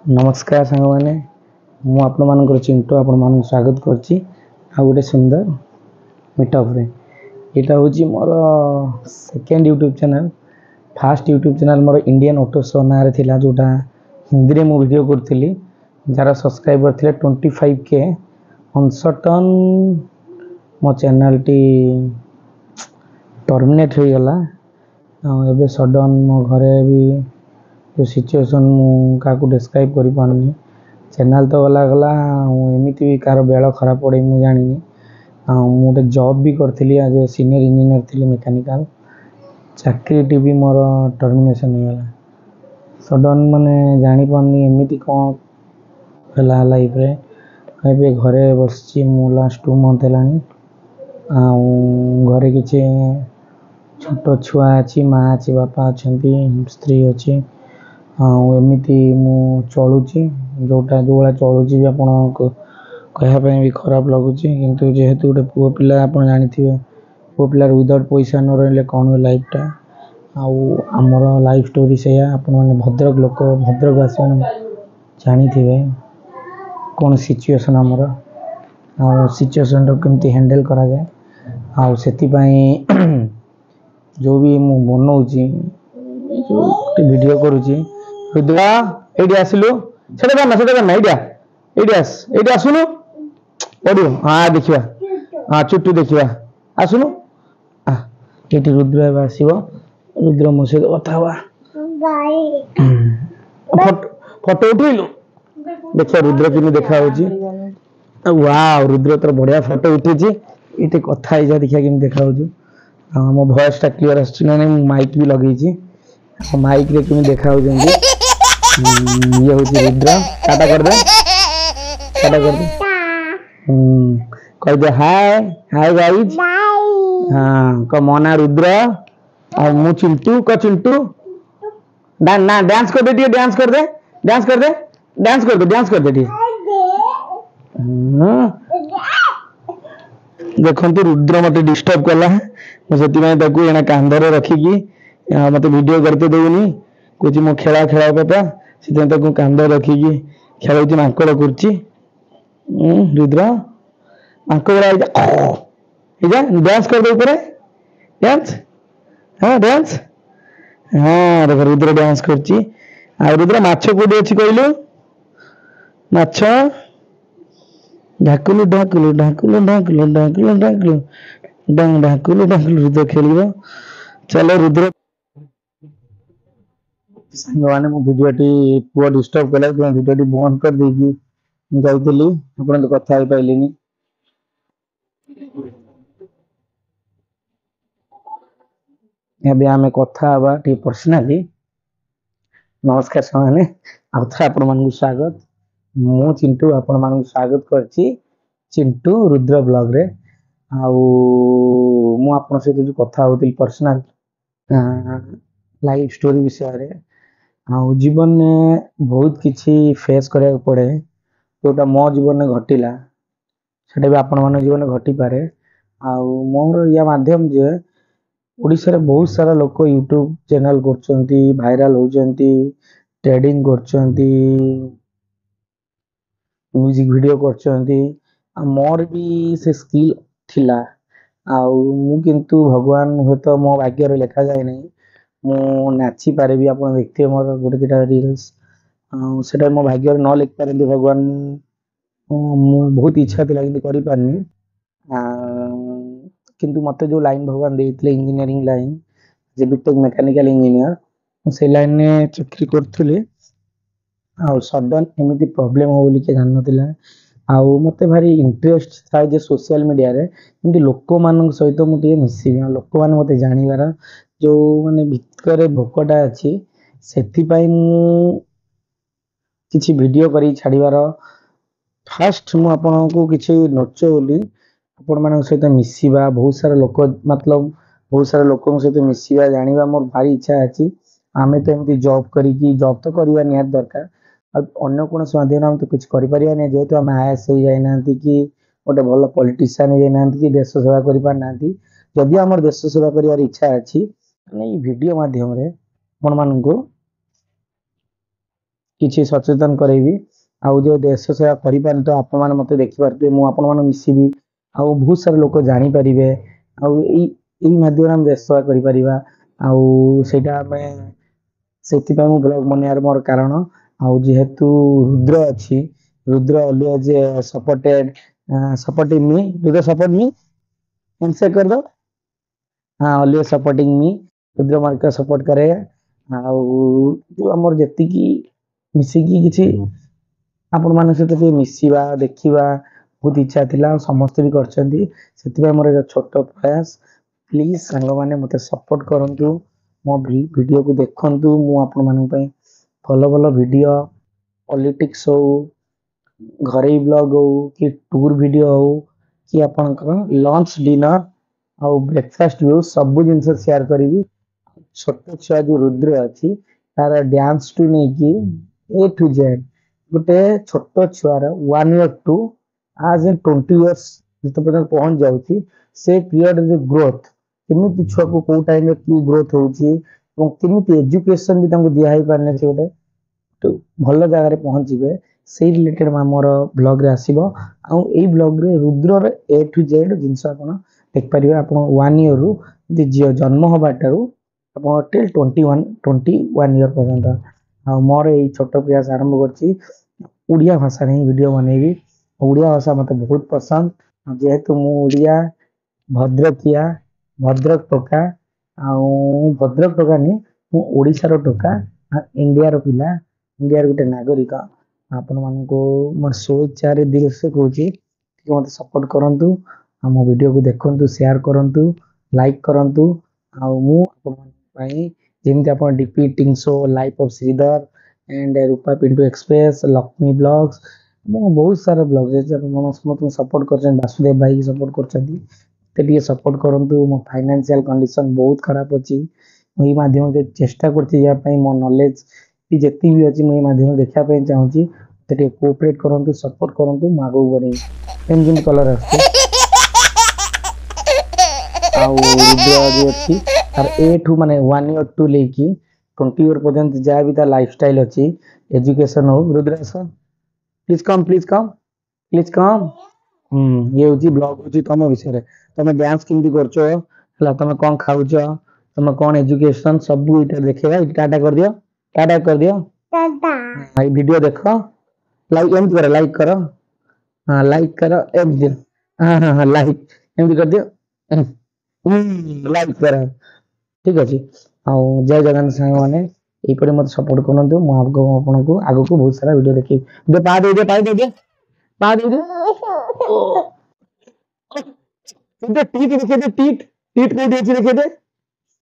नमस्कार सांग मैंने मु आपण मान चिंटू आपण मान स्वागत करछि आ गोटे सुंदर मीटअप रे। एटा होची मोर second YouTube channel. First YouTube channel मोर इंडियन ऑटो शो ना रे थिला जोटा हिंदी रे मु वीडियो करथिली जार सब्सक्राइबर थिले 25K अनसटन मो चैनल टी टर्मिनेट हो गला। एबे सडन मो घरे भी जो सिचुएशन का डिस्क्राइब करि पानी चैनल तो गला गला एमती भी कार बेल खराब पड़े मुझे जानी गोटे जॉब भी करी एज ए सीनियर इंजीनियर थी मेकानिकल चाकरी भी मोर टर्मिनेशन हो गला सडन माने जानी पानी एमती कौन है लाइफ रे। ए घरे बस लास्ट 2 मंथ है घरे किसी छोट छुआ अच्छी माँ अच्छी बापा अच्छा स्त्री अच्छी एमती मु चलुची जोटा जो भाई चलुची भी आप कहवाई भी खराब लगुच किंतु जेहेतु गोटे पुओ पिला आप जानी पुओ पिलार विदाउट पैसा न रही कौन लाइफटा आमर लाइफ स्टोरी से आपण मैंने भद्रक लोक भद्रकवासी जानी कौन सिचुएशन आमर सिचुएशन केमती हैंडल करा जाए से जो भी मु बनाऊँगी जो वीडियो करुँची रुद्रा एडी आसिलु सेटा करना एडी आसुनु पड़ो हाँ देखिया हाँ चुट्टू देखिया आसुनु एटी रुद्र एवं आसो रुद्र मो सहित कथा हुआ फोटो उठेलु देखिया रुद्र कि देखा वाह रुद्र तर बढ़िया फोटो उठी ये कथा ही जा देखिया कि देखा मो वॉइस टा क्लियर आसना माइक भी लगे माइक रे कि देखा ये हूँ रुद्र टाटा कर दे कह दे हाय हाय गाइज हाँ क मोना रुद्र और मु चिंटू क चिंटू ना डांस कर दे डांस कर दे डांस कर दे डांस कर दे डांस कर दे देखो रुद्र मत डिस्टर्ब कला मुझे कांधरे रखिकी मत वीडियो करते देनी कुछ मो खेला खेला पता से कांध रखिकी खेल माकड़ कर रुद्र माकड़ डांस कर दे ऊपर डांस हाँ डांस हाँ देख रुद्र डांस कर रुद्र माछ कोटी अच्छी कहलु माछ ढाकुलु ढाकुलु ढाकुलु ढाकुलु ढाकुलु ढाकुलु ढाकुलु ढाकुलु रुद्र खेल चलो रुद्र मैंने मो भिडियोटी पुआ डिस्टर्ब कला भिडियोटी बंद कर देगी जाइली आप कथा हो पाइल आम कथा हवा पर्सनाली। नमस्कार सामने आपण मान स्वागत मु चिंटू आपण मान स्वागत करछि चिंटू रुद्र ब्लॉग रे मु आपण सहित जो कथा होती पर्सनल लाइफ स्टोरी विषय रे जीवन में बहुत किसी फेस करा पड़े जोटा मो जीवन में घटिला सेटा भी आपण मान जीवन में घटी पारे मोर या माध्यम जे ओडिशा रे बहुत सारा लोक यूट्यूब चैनल करचंती भाइराल होचंती ट्रेडिंग करचंती म्यूजिक वीडियो करचंती मोर भी से स्किल थिला मु किंतु भगवान हुए तो मो भाग्य रे लिखा जाए नहीं मु नाची पारे भी आप देखते मोर गोटे दुटा रील्स से मो भाग्य न लिख पारे भगवान मु बहुत इच्छा थी कि करि पारनी किंतु मते जो लाइन भगवान देइतले इंजीनियरिंग लाइन जे बीटेक मैकेनिकल इंजीनियर से लाइन ने चाकरी करथुले सडन एमती प्रॉब्लम हो बोली के जान नथिला मते भारी इंटरेस्ट था जे सोशल मीडिया रे किंतु लोक मान सहित मुझे मिसी लोक मान मते जानिबार जो माने भितर भोकटा अच्छी से किसी वीडियो करी छाड़ीबार फास्ट मु आपन को किसी नोचे बोली आपण मान सहित मिसिबा बहुत सारा लोक मतलब बहुत सारा लोक सहित मिसिबा जानिबा मोर भारी इच्छा अच्छी आमे तो एमती जॉब करी जॉब तो करबा निहात दरकार अन्य कौन माध्यम हम तो कुछ कर जेहेतु आम आईएएस हो जाना कि गोटे भल पॉलिटिशियन हो जाना कि देश सेवा कर पारना जदि आम देश सेवा कर इच्छा अच्छी वीडियो माध्यम आपण मान किसी सचेतन करेबी आउ जो देश सेवा करि पारि तो आपण माने मते देखि पारते मु आपण माने मिसिबी आउ बहुत सारा लोक जानि परिबे आउ ई माध्यम हम देश सेवा करि परिबा आउ सेटा हमें ସେଥିପାଇଁ ମୁଁ ବ୍ଲଗ ବନେଇବାର ମୋର କାରଣ ଆଉ ଯେହେତୁ ରୁଦ୍ର ଅଛି ରୁଦ୍ର ଅଲୱେଜ ସପୋର୍ଟିଂ ମି ରୁଦ୍ର ସପୋର୍ଟ ମି ହ୍ୟାଣ୍ଡଶେକ୍ कर दो हाँ ଅଲୱେଜ ସପୋର୍ଟିଂ ମି ରୁଦ୍ର ମାର୍କା ସପୋର୍ଟ କରେ ଆଉ ଯୋଉ ଆମର ଯେତିକି ମିଶିକି କିଛି ଆପଣ ମାନଙ୍କ ସହିତ ଟିକେ ମିଶିବା ଦେଖିବା ବହୁତ ଇଚ୍ଛା ଥିଲା ଆଉ ସମସ୍ତେ ବି କରିଛନ୍ତି ସେଥିପାଇଁ ମୋର ଏକ ଛୋଟ ପ୍ରୟାସ ପ୍ଲିଜ ସାଙ୍ଗମାନେ ମତେ ସପୋର୍ଟ କରନ୍ତୁ ମୋ ଭିଡ଼ିଓକୁ ଦେଖନ୍ତୁ ମୁଁ ଆପଣମାନଙ୍କ ପାଇଁ ଭଲ ଭଲ ଭିଡ଼ିଓ ପଲିଟିକ୍ସ ହଉ ଘରୋଇ ବ୍ଲଗ ହଉ କି ଟୁର୍ ଭିଡ଼ିଓ ହଉ କି ଆପଣଙ୍କର ଲଞ୍ଚ ଡିନର ଆଉ ବ୍ରେକଫାଷ୍ଟ ବି ହଉ ସବୁ ଜିନିଷ ସେୟାର କରିବି ଛୋଟ ଛୁଆ ଯୋଉ ରୁଦ୍ର ଅଛି ତାର ଡ୍ୟାନ୍ସ ଟୁ ନେଇକି ଏ ଟୁ ଜେଡ୍ ଗୋଟେ ଛୋଟ ଛୁଆର 1 year ଟୁ आज इन 20 years जिते पर्यंत पहुंच जाऊँगी से पीरियड जो ग्रोथ केମିତି ଛୁଆକୁ କୋଉ ଟାଇମରେ କି ଗ୍ରୋଥ ହଉଛି ଏବଂ କେମିତି ଏଜୁକେସନ ବି ତାଙ୍କୁ ଦିଆ ହେଇ ପାରନେ ସେ ଗୋଟେ ତ ଭଲ ଜାଗାରେ ପହଞ୍ଚିବେ ସେଇ ରିଲେଟେଡ ଆମର ବ୍ଲଗରେ ଆସିବ ଆଉ ଏଇ ବ୍ଲଗରେ ରୁଦ୍ରର ଏ ଟୁ ଜେଡ୍ ଜିନିଷ ଆପଣ ଦେଖିପାରିବେ ଆପଣ 1 year ରୁ ଝିଅ ଜନ୍ମ ହବାଠାରୁ ଆପଣ ଟିଲ୍ 21 year ପର୍ଯ୍ୟନ୍ତ ଆଉ ମୋର ଏଇ ଛୋଟ ପ୍ରୟାସ ଆରମ୍ଭ କରିଛି ଓଡ଼ିଆ ଭାଷାରେ ହିଁ ଭିଡ଼ିଓ ବନେଇବି ଓଡ଼ିଆ ଭାଷା ମୋତେ ବହୁତ ପସନ୍ଦ ଯେହେତୁ ମୁଁ ଓଡ଼ିଆ ଭଦ୍ରକିଆ ଭଦ୍ରକ ଟୋକା ଆଉ ଭଦ୍ରକ ଟୋକା ନୁହେଁ ମୁଁ ଓଡ଼ିଶାର ଟୋକା ଇଣ୍ଡିଆର ପିଲା ଇଣ୍ଡିଆର ଗୋଟେ ନାଗରିକ ଆପଣମାନଙ୍କୁ ମୋର ସ୍ୱଇଚ୍ଛାରେ ଦିବସ କହୁଛି ଟିକେ ମୋତେ ସପୋର୍ଟ କରନ୍ତୁ ଆଉ ମୋ ଭିଡ଼ିଓକୁ ଦେଖନ୍ତୁ ସେୟାର କରନ୍ତୁ ଲାଇକ୍ କରନ୍ତୁ ଆଉ ମୁଁ ଆପଣମାନଙ୍କ ପାଇଁ ଯେମିତି ଆପଣ ଡିପି ଟିଙ୍ଗ show life of Sridhar and Rupa Pintu express Lakshmi vlogs ମୁଁ ବହୁତ ସାରା ବ୍ଲଗ ଅଛି ଆପଣ ସମସ୍ତଙ୍କୁ ସପୋର୍ଟ କରୁଛନ୍ତି ବାସୁଦେବ ଭାଇ କି ସପୋର୍ଟ କରୁଛନ୍ତି ମତେ ଟିକେ ସପୋର୍ଟ କରନ୍ତୁ ମୋ ଫାଇନାନ୍ସିଆଲ କଣ୍ଡିସନ ବହୁତ ଖରାପ ଅଛି ମୁଁ ଏଇ ମାଧ୍ୟମରେ ଚେଷ୍ଟା କରୁଛି ଯିବା ପାଇଁ ମୋ ନଲେଜ ବି ଯେତିକି ବି ଅଛି ମୁଁ ଏଇ ମାଧ୍ୟମରେ ଦେଖିବା ପାଇଁ ଚାହୁଁଛି ମତେ ଟିକେ କୋଅପରେଟ କରନ୍ତୁ ସପୋର୍ଟ କରନ୍ତୁ ମୁଁ ଆଗକୁ ବଢ଼େଇବି ଯେମିତି କଲର ଆସୁଛି ଆଉ ରୁଦ୍ର ଯୋଉ ଅଛି ତାର ଏଠୁ ମାନେ 1 year ଟୁ ନେଇକି 20 year ପର୍ଯ୍ୟନ୍ତ ଯାହା ବି ତା ଲାଇଫଷ୍ଟାଇଲ ଅଛି ଏଜୁକେସନ ହଉ ରୁଦ୍ର ଆସ please come please come please come ये हूँ ब्लॉग हूँ तुम विषय तुम डांस केमती कर तुम कौन खाऊ तुम कौन एजुकेशन सब ये देखा टाटा कर दियो टाटा कर दियो हाँ वीडियो देख लाइक एमती कर लाइक कर हाँ लाइक कर एमती हाँ हाँ हाँ लाइक एमती कर दियो लाइक कर ठीक अच्छे ଆଉ ଜୟ ଜଗନ୍ନାଥ ସାଙ୍ଗମାନେ ଏଇପରି ମତେ ସପୋର୍ଟ କରନ୍ତୁ ମୁଁ ଆପଣଙ୍କୁ ଆଗକୁ ବହୁତ ସାରା ଭିଡ଼ିଓ ଦେଖେଇବି ଦେ ପା ଦେଇଦିଅ ପା ଦେଇଦିଅ ପା ଦେଇଦିଅ ଟିଟ୍ ଦେଖେଇ ଦେ ଟିଟ୍ ଟିଟ୍ କୋଉଠି ଅଛି ଦେଖେଇ ଦେ